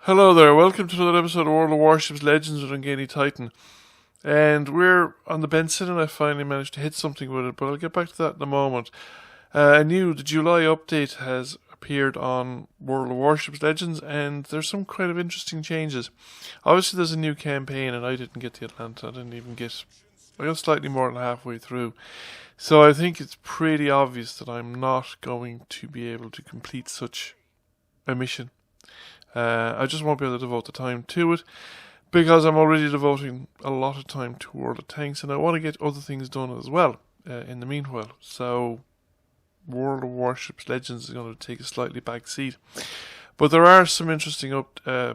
Hello there, welcome to another episode of World of Warships Legends with Ungainly Titan. And we're on the Benson and I finally managed to hit something with it, but I'll get back to that in a moment. The July update has appeared on World of Warships Legends and there's some kind of interesting changes. Obviously there's a new campaign and I didn't get the Atlanta, I got slightly more than halfway through. So I think it's pretty obvious that I'm not going to be able to complete such a mission. I just won't be able to devote the time to it because I'm already devoting a lot of time to World of Tanks and I want to get other things done as well in the meanwhile. So World of Warships Legends is going to take a slightly back seat. But there are some interesting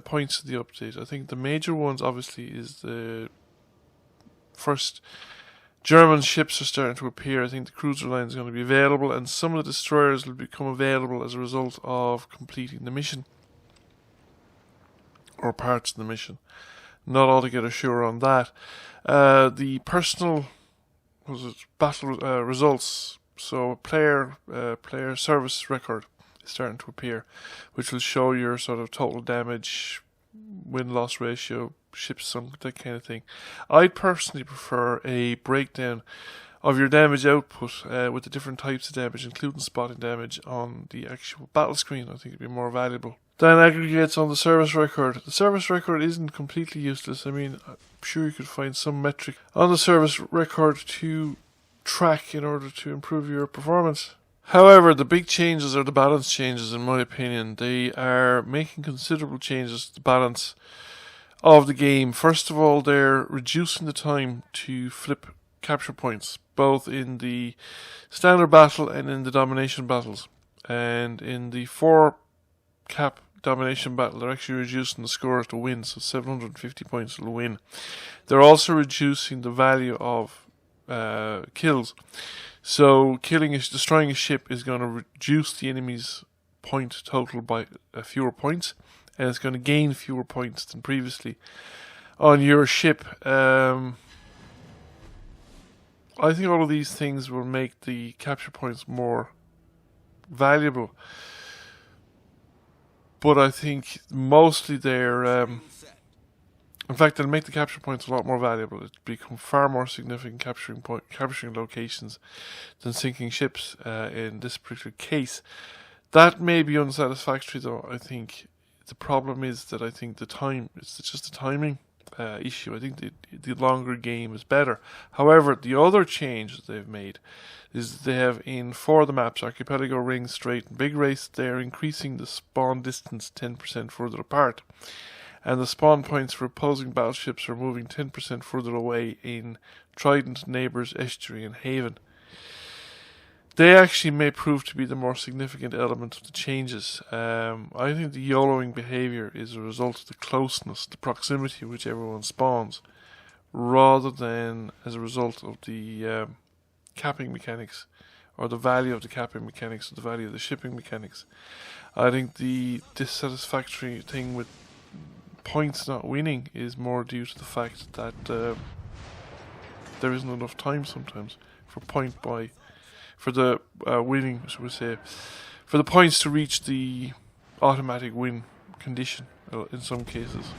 points to the update. I think the major ones obviously is the first German ships are starting to appear. I think the cruiser line is going to be available and some of the destroyers will become available as a result of completing the mission. Or parts of the mission. Not altogether sure on that. The personal battle results. So player service record is starting to appear, which will show your sort of total damage, win-loss ratio, ships sunk, that kind of thing. I personally prefer a breakdown of your damage output with the different types of damage, including spotting damage on the actual battle screen. I think it'd be more valuable than aggregates on the service record. The service record isn't completely useless. I mean, I'm sure you could find some metric on the service record to track in order to improve your performance. However, the big changes are the balance changes, in my opinion. They are making considerable changes to the balance of the game. First of all, they're reducing the time to flip capture points, both in the standard battle and in the domination battles. And in the 4-cap domination battle, they're actually reducing the score to win, so 750 points will win. They're also reducing the value of kills. So destroying a ship is going to reduce the enemy's point total by fewer points, and it's going to gain fewer points than previously on your ship. I think all of these things will make the capture points more valuable. But I think mostly they're... in fact, they'll make the capture points a lot more valuable. It'll become far more significant capturing locations than sinking ships in this particular case. That may be unsatisfactory, though. I think the problem is that I think it's just the timing issue. I think the longer game is better. However, the other change that they've made is they have for the maps, Archipelago, Ring, Strait, and Big Race, they're increasing the spawn distance 10% further apart. And the spawn points for opposing battleships are moving 10% further away in Trident, Neighbours, Estuary, and Haven. They actually may prove to be the more significant element of the changes. I think the YOLOing behaviour is a result of the closeness, the proximity which everyone spawns, rather than as a result of the capping mechanics, or the value of the capping mechanics, or the value of the shipping mechanics. I think the dissatisfactory thing with points not winning is more due to the fact that there isn't enough time sometimes for the winning, shall we say, for the points to reach the automatic win condition in some cases.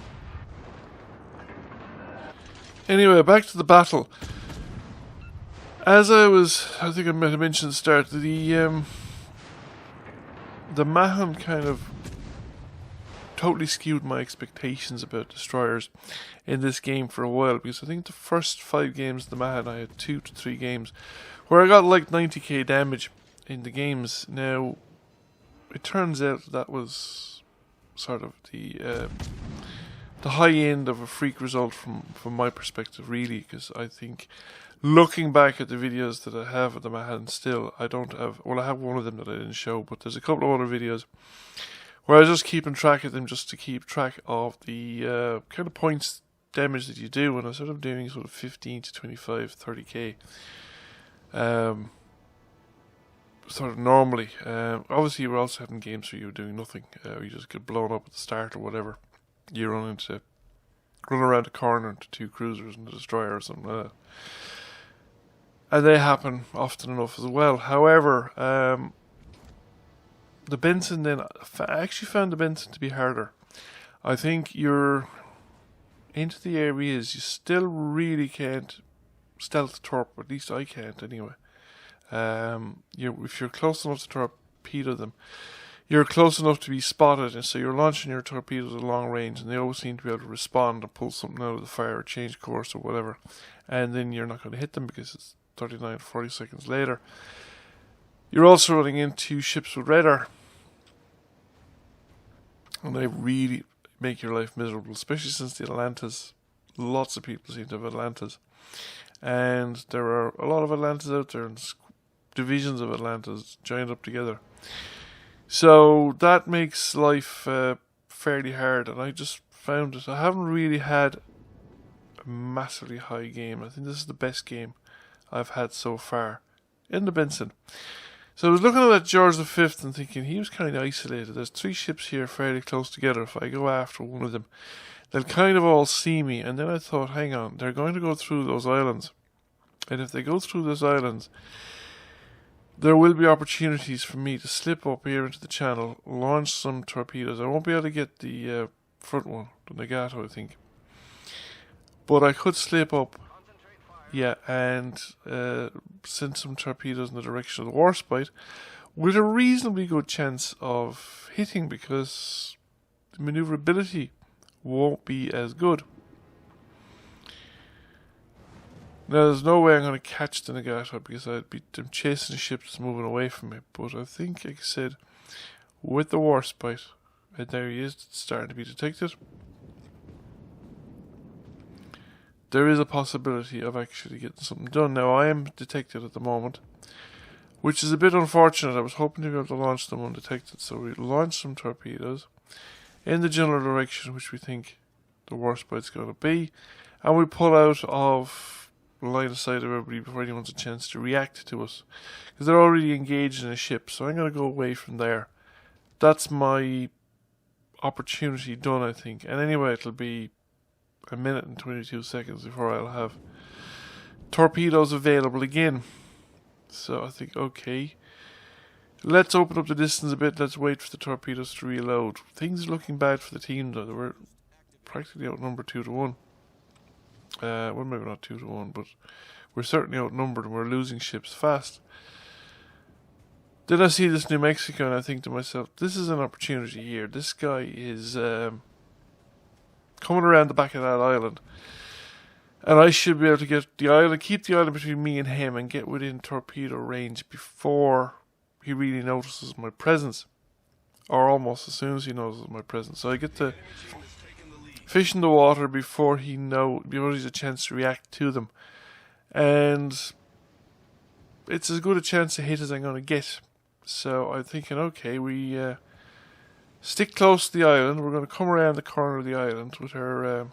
Anyway, back to the battle. As I think I might have mentioned at the start, the Mahan kind of totally skewed my expectations about destroyers in this game for a while, because I think the first 5 games of the Mahan I had 2 to 3 games where I got like 90k damage in the games. Now it turns out that was sort of the high end of a freak result from my perspective, really, because I think looking back at the videos that I have of the Mahan still, I have one of them that I didn't show, but there's a couple of other videos where I was just keeping track of them just to keep track of the kind of points damage that you do, and I was sort of doing sort of 15 to 25, 30k. Sort of normally. Obviously you were also having games where you were doing nothing. You just get blown up at the start or whatever. You run around a corner into 2 cruisers and a destroyer or something like that. And they happen often enough as well. However, the Benson then, I actually found the Benson to be harder. I think you're into the areas, you still really can't stealth torp, at least I can't anyway. If you're close enough to torpedo them, you're close enough to be spotted, and so you're launching your torpedoes at long range, and they always seem to be able to respond and pull something out of the fire or change course or whatever, and then you're not going to hit them because it's 39 to 40 seconds later. You're also running into ships with radar, and they really make your life miserable, especially since the Atlantas, lots of people seem to have Atlantas, and there are a lot of Atlantas out there, and divisions of Atlantas joined up together. So that makes life fairly hard, and I just found it. I haven't really had a massively high game. I think this is the best game I've had so far in the Benson. So I was looking at that George V and thinking he was kind of isolated. There's 3 ships here fairly close together. If I go after one of them, they'll kind of all see me. And then I thought, hang on, they're going to go through those islands. And if they go through those islands, there will be opportunities for me to slip up here into the channel, launch some torpedoes. I won't be able to get the front one, the Nagato, I think. But I could slip up, and send some torpedoes in the direction of the Warspite with a reasonably good chance of hitting, because the maneuverability won't be as good. Now, there's no way I'm going to catch the Nagato because I'm chasing ships moving away from it. But I think, like I said, with the Warspite, and there he is, starting to be detected, there is a possibility of actually getting something done. Now, I am detected at the moment, which is a bit unfortunate. I was hoping to be able to launch them undetected. So we launch some torpedoes in the general direction which we think the Warspite's going to be, and we pull out of line of sight of everybody before anyone's a chance to react to us, because they're already engaged in a ship. So I'm going to go away from there. That's my opportunity done, I think. And anyway, it'll be a minute and 22 seconds before I'll have torpedoes available again. So I think, okay, let's open up the distance a bit. Let's wait for the torpedoes to reload. Things are looking bad for the team, though. They were practically outnumbered 2-1. Well, maybe not 2-1, but we're certainly outnumbered and we're losing ships fast. Then I see this New Mexico and I think to myself, this is an opportunity here. This guy is coming around the back of that island, and I should be able to get the island, keep the island between me and him, and get within torpedo range before he really notices my presence, or almost as soon as he notices my presence. So I get to fish in the water before he's a chance to react to them, and it's as good a chance to hit as I'm going to get. So I'm thinking, okay, we stick close to the island. We're going to come around the corner of the island with her.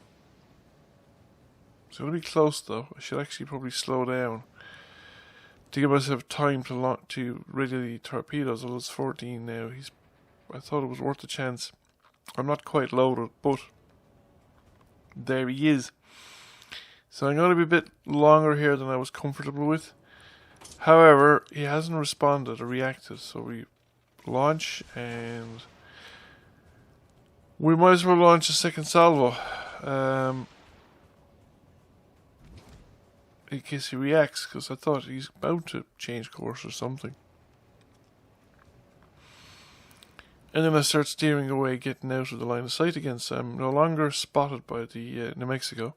It's going to be close though. I should actually probably slow down to give myself time to ready the torpedoes. Although it's 14 now. I thought it was worth a chance. I'm not quite loaded, but there he is. So I'm going to be a bit longer here than I was comfortable with. However, he hasn't responded or reacted, so we launch, and we might as well launch a second salvo in case he reacts, because I thought he's about to change course or something. And then I start steering away, getting out of the line of sight again, so I'm no longer spotted by the New Mexico.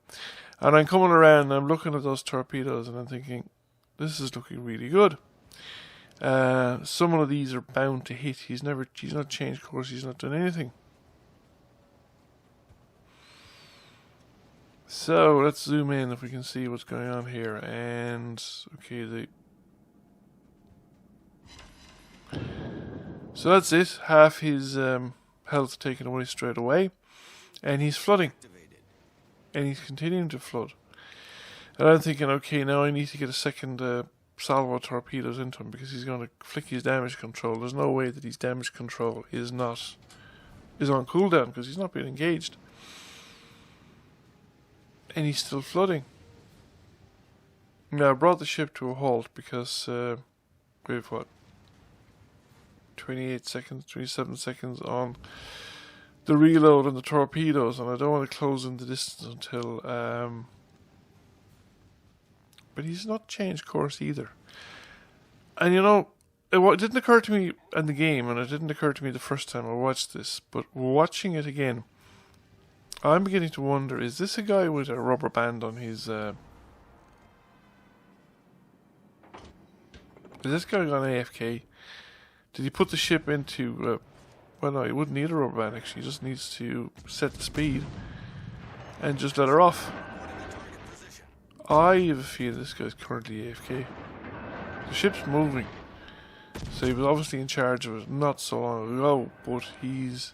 And I'm coming around and I'm looking at those torpedoes and I'm thinking, this is looking really good. Some of these are bound to hit. He's not changed course, he's not done anything. So let's zoom in if we can see what's going on here. And okay, so that's it. Half his health taken away straight away, and he's flooding, and he's continuing to flood. And I'm thinking, okay, now I need to get a second salvo of torpedoes into him, because he's going to flick his damage control. There's no way that his damage control is on cooldown, because he's not being engaged. And he's still flooding. Now I brought the ship to a halt because we have 28 seconds, 27 seconds on the reload and the torpedoes, and I don't want to close in the distance until... but he's not changed course either. And you know, it didn't occur to me in the game, and it didn't occur to me the first time I watched this, but watching it again, I'm beginning to wonder, is this a guy with a rubber band on his... Is this guy gone AFK? Did he put the ship into... well, no, he wouldn't need a rubber band, actually. He just needs to set the speed and just let her off. I have a feeling this guy's currently AFK. The ship's moving. So he was obviously in charge of it not so long ago, but he's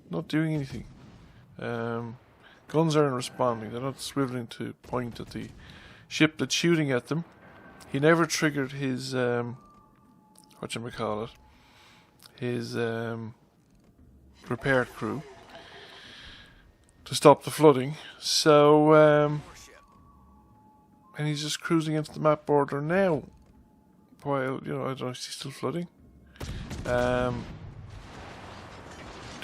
not doing anything. Guns aren't responding. They're not swiveling to point at the ship that's shooting at them. He never triggered his, whatchamacallit, his repair crew to stop the flooding. So, and he's just cruising into the map border now. While, you know, I don't know if he's still flooding. Don't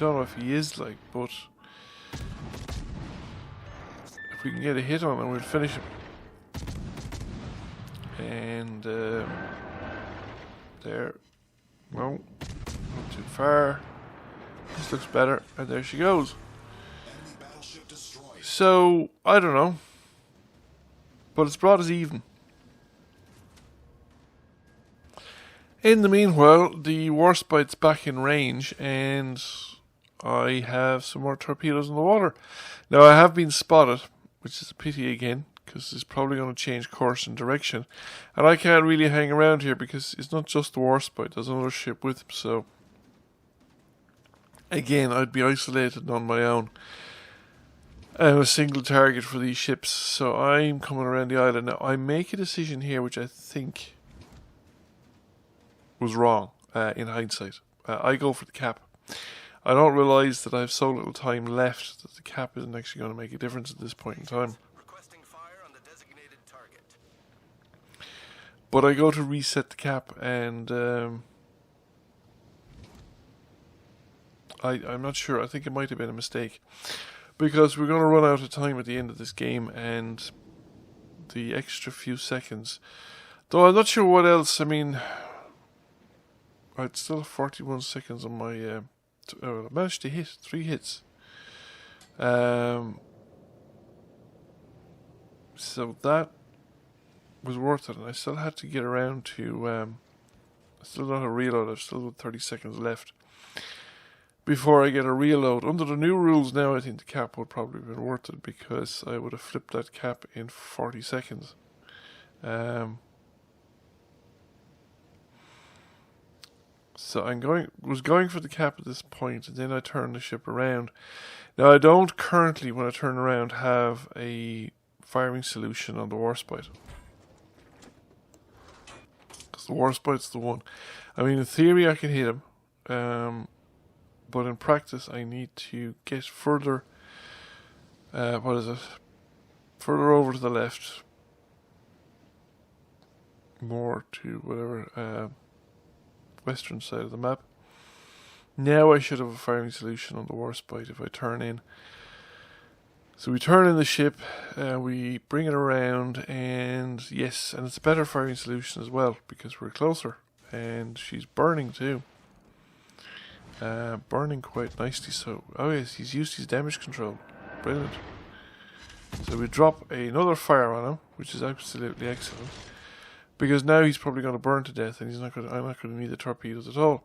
know if he is, like, but if we can get a hit on him, we'll finish him. And there, no, not too far. This looks better, and there she goes. So I don't know, but it's brought us even. In the meanwhile, the Warspite's back in range, and I have some more torpedoes in the water. Now I have been spotted, which is a pity again, because it's probably going to change course and direction. And I can't really hang around here because it's not just the Warspite, there's another ship with him, so... Again, I'd be isolated on my own. I'm a single target for these ships, so I'm coming around the island. Now, I make a decision here which I think was wrong, in hindsight. I go for the cap. I don't realise that I have so little time left that the cap isn't actually going to make a difference at this point in time. But I go to reset the cap, and I'm not sure. I think it might have been a mistake, because we're going to run out of time at the end of this game, and the extra few seconds. Though I'm not sure what else. I mean, I'd still have 41 seconds on my... I managed to hit 3 hits. So that was worth it, and I still had to get around to... I still don't have a reload. I've still got 30 seconds left before I get a reload. Under the new rules now, I think the cap would probably have been worth it, because I would have flipped that cap in 40 seconds. So was going for the cap at this point, and then I turned the ship around. Now I don't currently, when I turn around, have a firing solution on the Warspite, because the Warspite's the one. I mean, in theory I can hit him, but in practice I need to get further. Further over to the left, more to whatever. Western side of the map. Now I should have a firing solution on the Warspite if I turn in. So we turn in the ship, we bring it around, and yes, and it's a better firing solution as well, because we're closer, and she's burning too. Burning quite nicely. So, oh yes, he's used his damage control. Brilliant. So we drop another fire on him, which is absolutely excellent, because now he's probably going to burn to death, and I'm not going to need the torpedoes at all.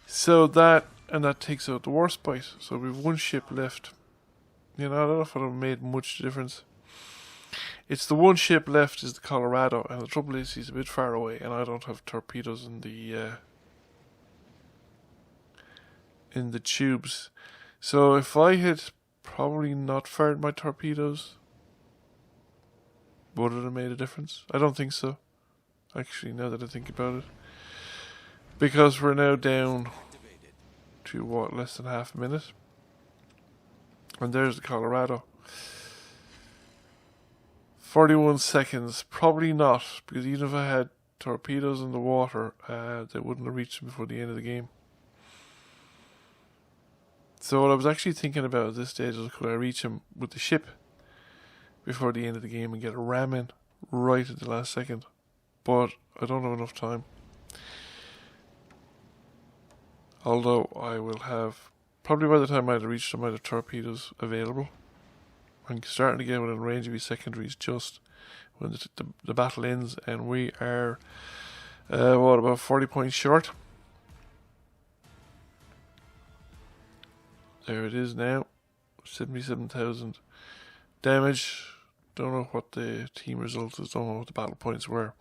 So that takes out the Warspite. So we have one ship left. You know, I don't know if it would have made much difference. It's the one ship left is the Colorado, and the trouble is he's a bit far away, and I don't have torpedoes in the tubes. So if I had probably not fired my torpedoes, would it have made a difference? I don't think so. Actually, now that I think about it. Because we're now down to, what, less than half a minute. And there's the Colorado. 41 seconds. Probably not, because even if I had torpedoes in the water, they wouldn't have reached them before the end of the game. So what I was actually thinking about at this stage was, could I reach him with the ship before the end of the game and get a ram in right at the last second? But I don't have enough time. Although I will have, probably by the time I had reached, I might have torpedoes available. I'm starting to get within range of his secondaries just when the battle ends, and we are, about 40 points short. There it is now, 77,000 damage. Don't know what the team result is, don't know what the battle points were.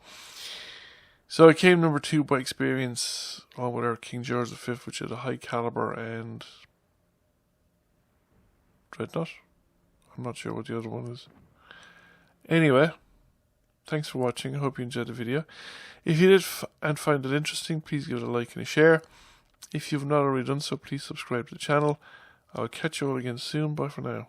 So I came number 2 by experience, along with our King George V, which had a high caliber and Dreadnought. I'm not sure what the other one is. Anyway, thanks for watching. I hope you enjoyed the video. If you did and find it interesting, please give it a like and a share. If you've not already done so, please subscribe to the channel. I'll catch you all again soon. Bye for now.